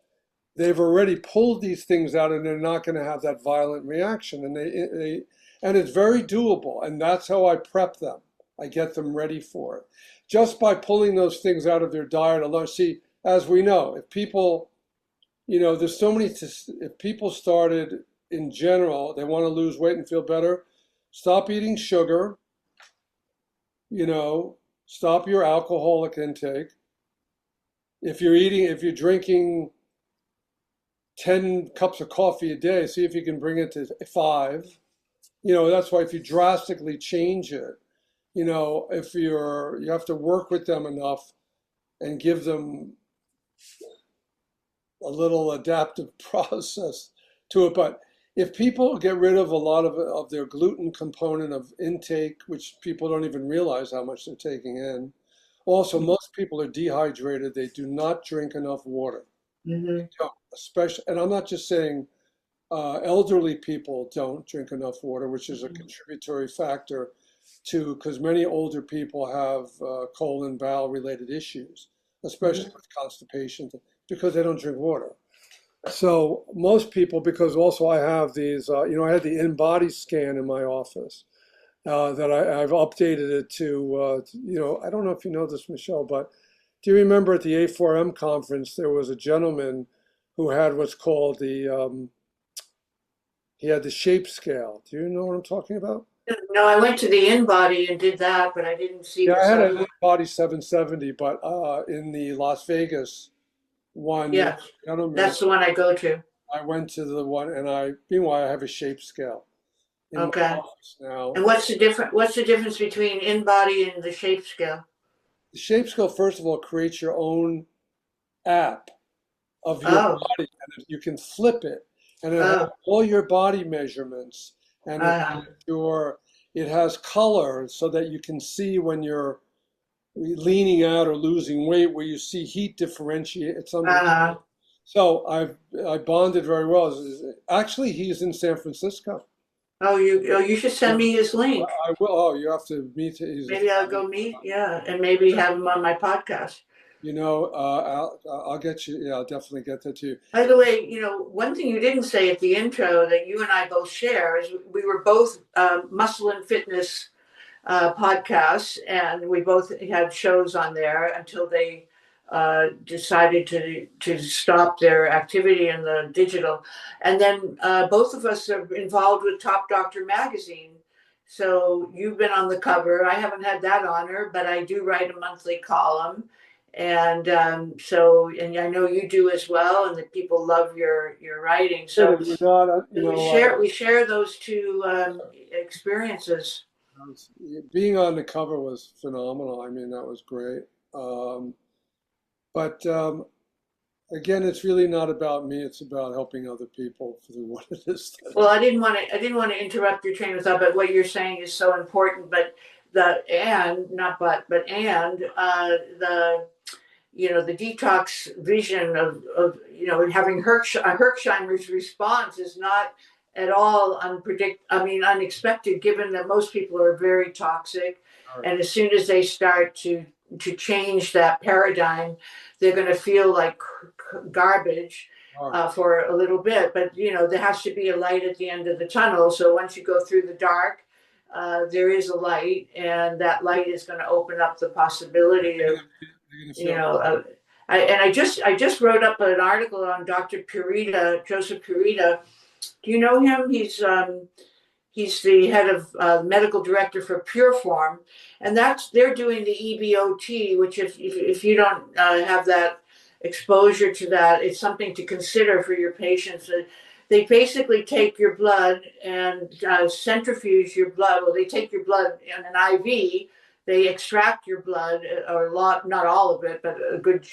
they've already pulled these things out and they're not going to have that violent reaction. And it's very doable. And that's how I prep them. I get them ready for it. Just by pulling those things out of their diet alone. See, as we know, if people, there's so many, if people started in general, they want to lose weight and feel better, stop eating sugar, stop your alcoholic intake. If you're drinking 10 cups of coffee a day, see if you can bring it to 5. That's why if you drastically change it, if you have to work with them enough and give them a little adaptive process to it. But if people get rid of a lot of their gluten component of intake, which people don't even realize how much they're taking in. Also, most people are dehydrated. They do not drink enough water. Mm-hmm. Especially, and I'm not just saying elderly people don't drink enough water, which is a contributory factor because many older people have colon, bowel related issues, especially with constipation, because they don't drink water. So most people, because also I have these, I had the in-body scan in my office that I've updated it to, I don't know if you know this, Michelle, but do you remember at the A4M conference, there was a gentleman who had what's called he had the shape scale. Do you know what I'm talking about? No, I went to the InBody and did that, but I didn't see Yeah, the I had an other one. in-body 770, but in the Las Vegas one, Yeah, gentleman, that's the one I go to. I went to the one, and meanwhile, I have a shape scale in my Okay. office now. And what's the difference between InBody and the shape scale? The shape scale, first of all, creates your own app of your Oh, body, and you can flip it, and it has oh, all your body measurements, and uh, it has color so that you can see when you're leaning out or losing weight, where you see heat differentiate. It's uh, unbelievable. So I bonded very well. Actually, he's in San Francisco. you should send me his link. I will. Oh, you have to meet. Maybe I'll go meet, yeah, and maybe have him on my podcast. I'll get you. Yeah, I'll definitely get that to you. By the way, one thing you didn't say at the intro that you and I both share is we were both muscle and fitness podcasts, and we both had shows on there until they decided to stop their activity in the digital. And then both of us are involved with Top Doctor magazine. So you've been on the cover. I haven't had that honor, but I do write a monthly column. And and I know you do as well, and that people love your writing. So we share those two experiences. Being on the cover was phenomenal. I mean, that was great. But again, it's really not about me. It's about helping other people through what it is. Well, I didn't want to interrupt your train of thought, but what you're saying is so important. But the detox vision of having Herxheimer's response is not at all unexpected, given that most people are very toxic, and as soon as they start to change that paradigm, they're going to feel like garbage. Wow. for a little bit. But, there has to be a light at the end of the tunnel. So once you go through the dark, there is a light, and that light is going to open up the possibility of, You're gonna you feel know, I just wrote up an article on Dr. Purita, Joseph Purita. Do you know him? He's the head of medical director for Pureform, and they're doing the EBOT, which if you don't have that exposure to that, it's something to consider for your patients. They basically take your blood and centrifuge your blood. Well, they take your blood in an IV. They extract your blood, or a lot, not all of it, but a good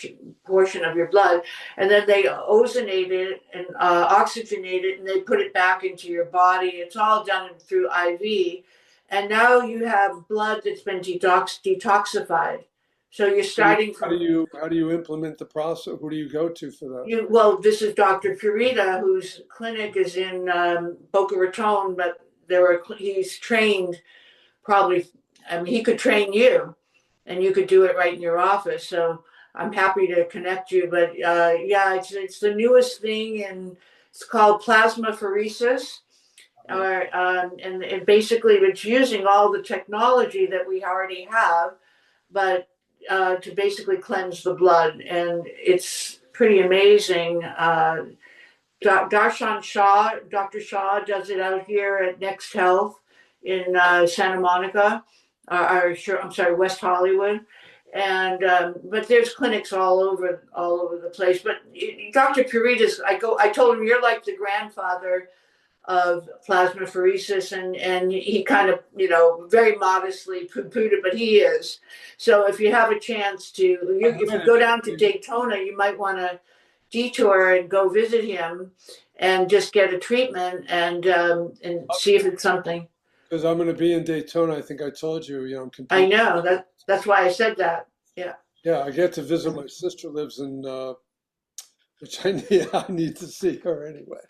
portion of your blood, and then they ozonate it and oxygenate it, and they put it back into your body. It's all done through IV, and now you have blood that's been detoxified. So you're starting how do from you implement the process? Who do you go to for that? well. This is Dr. Purita, whose clinic is in Boca Raton, but he's trained probably. I mean, he could train you, and you could do it right in your office. So I'm happy to connect you. But yeah, it's the newest thing, and it's called plasmapheresis. And basically, it's using all the technology that we already have, but to basically cleanse the blood, and it's pretty amazing. Darshan Shah, Dr. Shah does it out here at Next Health in Santa Monica, I'm sorry, West Hollywood, and but there's clinics all over the place. But Dr. Purita's, I told him you're like the grandfather of plasmapheresis, and he kind of, very modestly poo-pooed it, but he is. So if you have a chance if you go down to Daytona, you might want to detour and go visit him and just get a treatment and see if it's something. Because I'm going to be in Daytona. I think I told you, I'm I competing. know that's why I said that. Yeah. Yeah, I get to visit my sister lives in, which I need to see her anyway.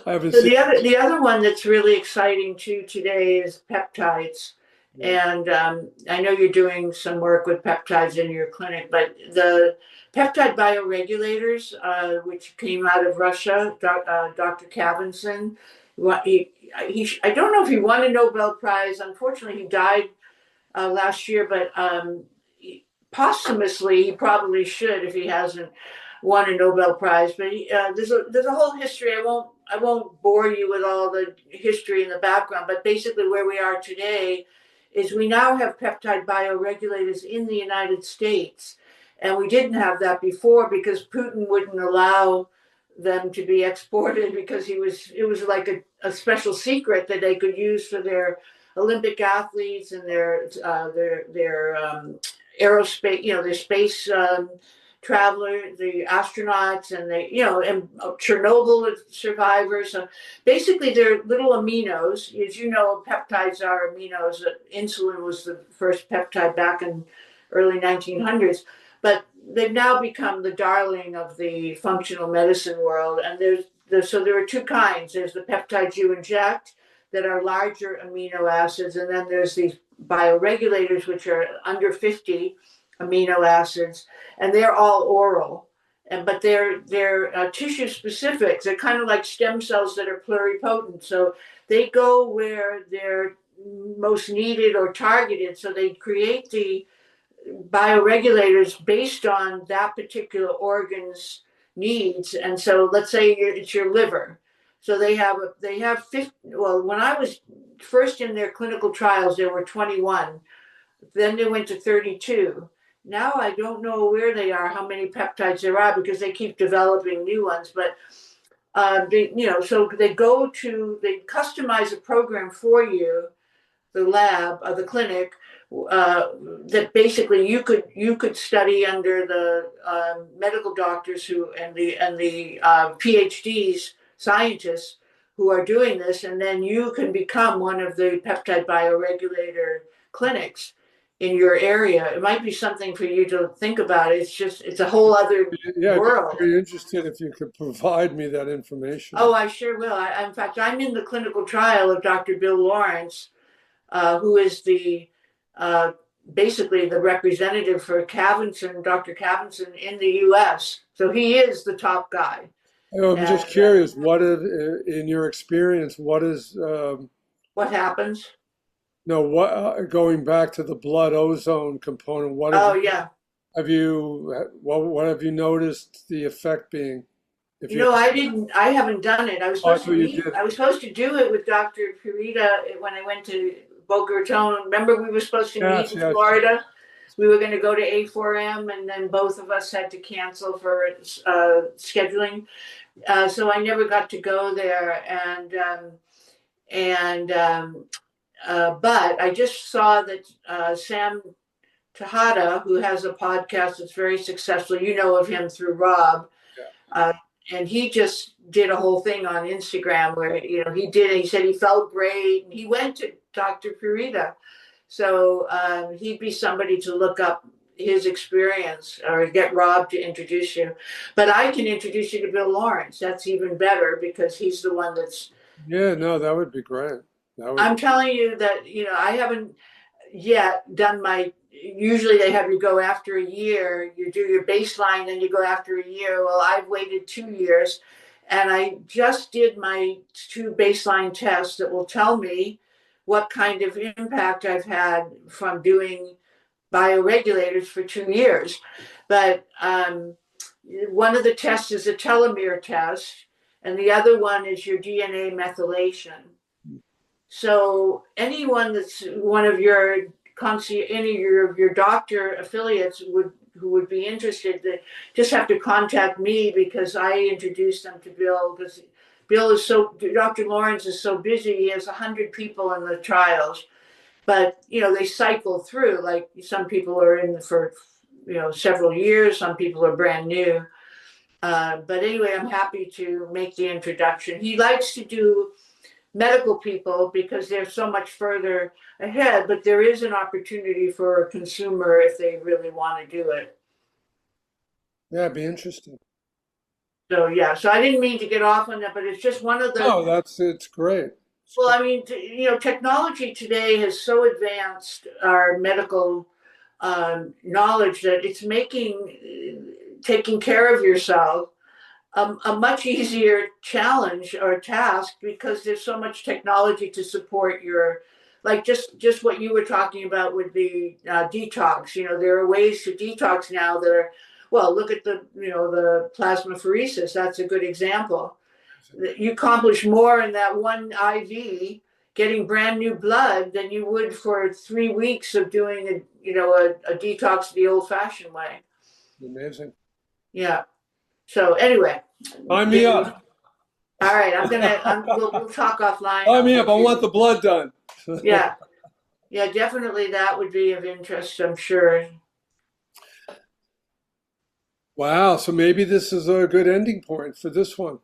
I haven't So seen. the other one that's really exciting too today is peptides. Yeah. And I know you're doing some work with peptides in your clinic, but the peptide bioregulators, which came out of Russia, Dr. Kavinson, I don't know if he won a Nobel Prize. Unfortunately, he died last year, but posthumously, he probably should if he hasn't won a Nobel Prize. But there's a whole history. I won't bore you with all the history in the background, but basically where we are today is we now have peptide bioregulators in the United States, and we didn't have that before because Putin wouldn't allow them to be exported because it was like a special secret that they could use for their Olympic athletes and their aerospace, their space travelers, the astronauts, and and Chernobyl survivors. So basically, they're little aminos. As you know, peptides are aminos. Insulin was the first peptide back in early 1900s, but they've now become the darling of the functional medicine world. And there are two kinds. There's the peptides you inject that are larger amino acids, and then there's these bioregulators, which are under 50 amino acids, and they're all oral. But they're tissue specific. They're kind of like stem cells that are pluripotent. So they go where they're most needed or targeted. So they create the bioregulators based on that particular organ's needs. And so let's say it's your liver. So they have 50, well, when I was first in their clinical trials, there were 21. Then they went to 32. Now I don't know where they are, how many peptides there are, because they keep developing new ones. But so they customize a program for you, the lab or the clinic, that basically you could study under the medical doctors and the PhDs, scientists who are doing this, and then you can become one of the peptide bioregulator clinics in your area. It might be something for you to think about. It's a whole other Yeah, I'd be world. very interested if you could provide me that information. Oh, I sure will. In fact, I'm in the clinical trial of Dr. Bill Lawrence, who is uh, basically the representative for Dr. Kavinson in the U.S. So he is the top guy. I'm And just curious, what if, in your experience, what is, what happens? no, what, going back to the blood ozone component, Oh, yeah. what have you noticed the effect being? If You you, know, I haven't done it. I thought you did. I was supposed to do it with Dr. Purita when I went to Boca Raton. Remember, we were supposed to meet Yes, in yes. Florida. We were going to go to A4M, and then both of us had to cancel for scheduling. So I never got to go there. But I just saw that Sam Tejada, who has a podcast that's very successful, you know of him through Rob. Yeah. Uh, and he just did a whole thing on Instagram where he said he felt great, and he went to Dr. Purita. So he'd be somebody to look up his experience or get Rob to introduce you. But I can introduce you to Bill Lawrence. That's even better because he's the one that's. Yeah, no, that would be great. That would, I'm telling you that I haven't yet done my. Usually they have you go after a year. You do your baseline, then you go after a year. Well, I've waited 2 years, and I just did my 2 baseline tests that will tell me what kind of impact I've had from doing bioregulators for 2 years. But one of the tests is a telomere test, and the other one is your DNA methylation. So anyone that's one of your any of your doctor affiliates who would be interested, they just have to contact me because I introduced them to Bill because Dr. Lawrence is so busy. He has 100 people in the trials, but they cycle through. Like some people are in for several years, some people are brand new. But anyway, I'm happy to make the introduction. He likes to do medical people because they're so much further ahead, but there is an opportunity for a consumer if they really want to do it. yeah, it'd be interesting. So yeah, so I didn't mean to get off on that, but it's just one of the. No, it's great. It's Well, great. I mean, technology today has so advanced our medical knowledge that it's making taking care of yourself a much easier challenge or task because there's so much technology to support your, like just what you were talking about with the detox. There are ways to detox now that are, well, look at the plasmapheresis. That's a good example. You accomplish more in that one IV getting brand new blood than you would for 3 weeks of doing a detox the old fashioned way. Amazing. Yeah. So anyway, Sign me up. all right, we'll talk offline. Sign me up. I want the blood done. Yeah, yeah, definitely that would be of interest, I'm sure. Wow. So maybe this is a good ending point for this one.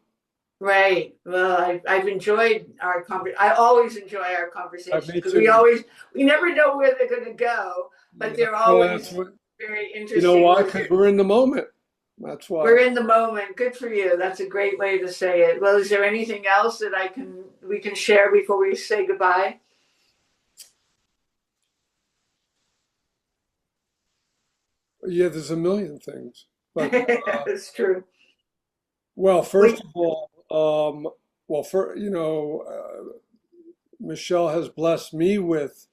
Right. Well, I've enjoyed our conversation. I always enjoy our conversations Me because too. we never know where they're going to go, but Yeah. they're Well, that's always what, very you know interesting. why? Because we're in the moment. That's We're why. in the moment. Good for you. That's a great way to say it. Well, is there anything else that we can share before we say goodbye? Yeah, there's a million things. But It's true. well, first We of all, for Michelle has blessed me with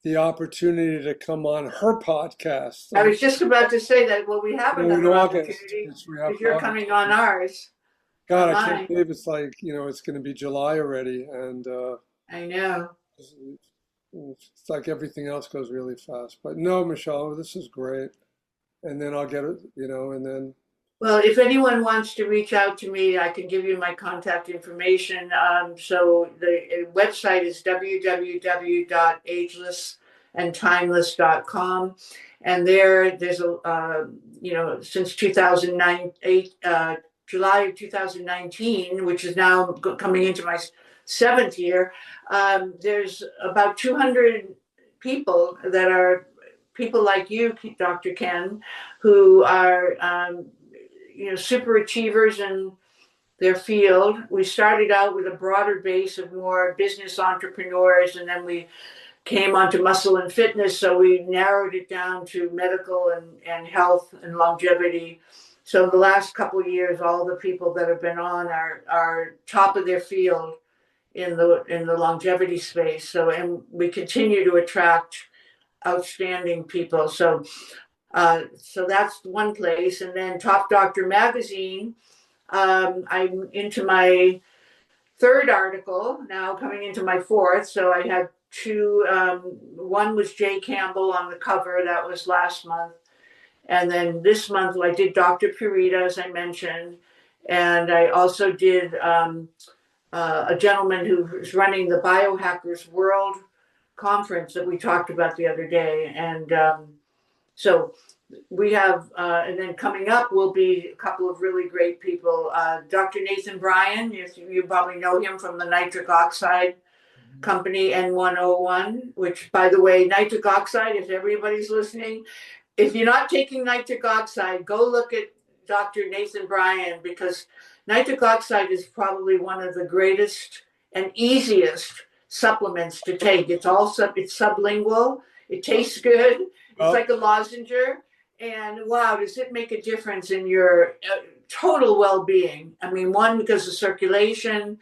the opportunity to come on her podcast I was just about to say that. Well, we have in another August. opportunity Yes, we have because you're August. coming on ours, God, on I can't mine. believe it's like, it's going to be July already. And I know. it's, it's like everything else goes really fast. But no, Michelle, this is great. And then I'll get it, and then, Well, if anyone wants to reach out to me, I can give you my contact information. So the website is www.agelessandtimeless.com. And there's since 2009, July of 2019, which is now coming into my 7th year, there's about 200 people that are people like you, Dr. Ken, who are super achievers in their field. We started out with a broader base of more business entrepreneurs, and then we came onto muscle and fitness. So we narrowed it down to medical and health and longevity So the last couple of years, all the people that have been on are top of their field in the longevity space. So, and we continue to attract outstanding people. So that's one place. And then Top Doctor Magazine. I'm into my third article now, coming into my fourth. So I had two. One was Jay Campbell on the cover. That was last month. And then this month I did Dr. Purita, as I mentioned. And I also did a gentleman who's running the Biohackers World Conference that we talked about the other day. And so we have, and then coming up will be a couple of really great people. Dr. Nathan Bryan, you probably know him from the nitric oxide company N101, which, by the way, nitric oxide, if everybody's listening, if you're not taking nitric oxide, go look at Dr. Nathan Bryan, because nitric oxide is probably one of the greatest and easiest supplements to take. It's sublingual. It tastes good. It's like a lozenge. And wow, does it make a difference in your total well-being? I mean, one, because of circulation,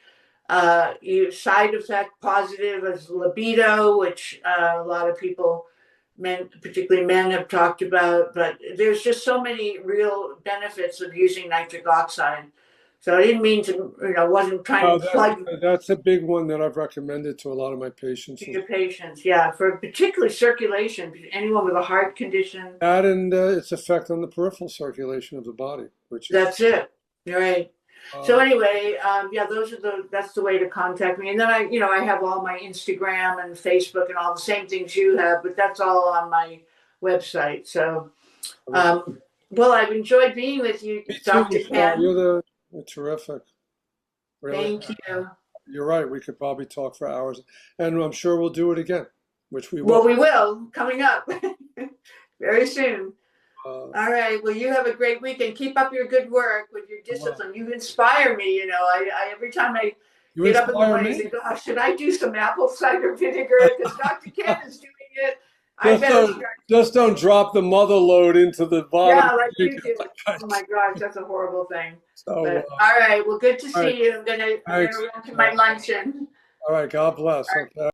side effect positive as libido, which a lot of people, men, particularly men, have talked about. But there's just so many real benefits of using nitric oxide. So I didn't mean to, wasn't trying to plug. That's a big one that I've recommended to a lot of my patients. To your patients, yeah, for particularly circulation, anyone with a heart condition. That and its effect on the peripheral circulation of the body, which is. That's it, right. So anyway, yeah, that's the way to contact me. And then I have all my Instagram and Facebook and all the same things you have, but that's all on my website. So, well, I've enjoyed being with you, Dr. Ken. You're terrific. Really. Thank you. You're right. We could probably talk for hours, and I'm sure we'll do it again, which we will. Well, we will, coming up very soon. All right. Well, you have a great weekend. Keep up your good work with your discipline. You inspire me. I every time I get up in the morning, I think, oh, should I do some apple cider vinegar? Because Dr. Ken is doing it. Just don't drop the mother load into the bottom. Yeah, like you do. Oh my gosh, that's a horrible thing. So, all right. Well, good to see you. I'm gonna run to my luncheon. All right. God bless. Okay.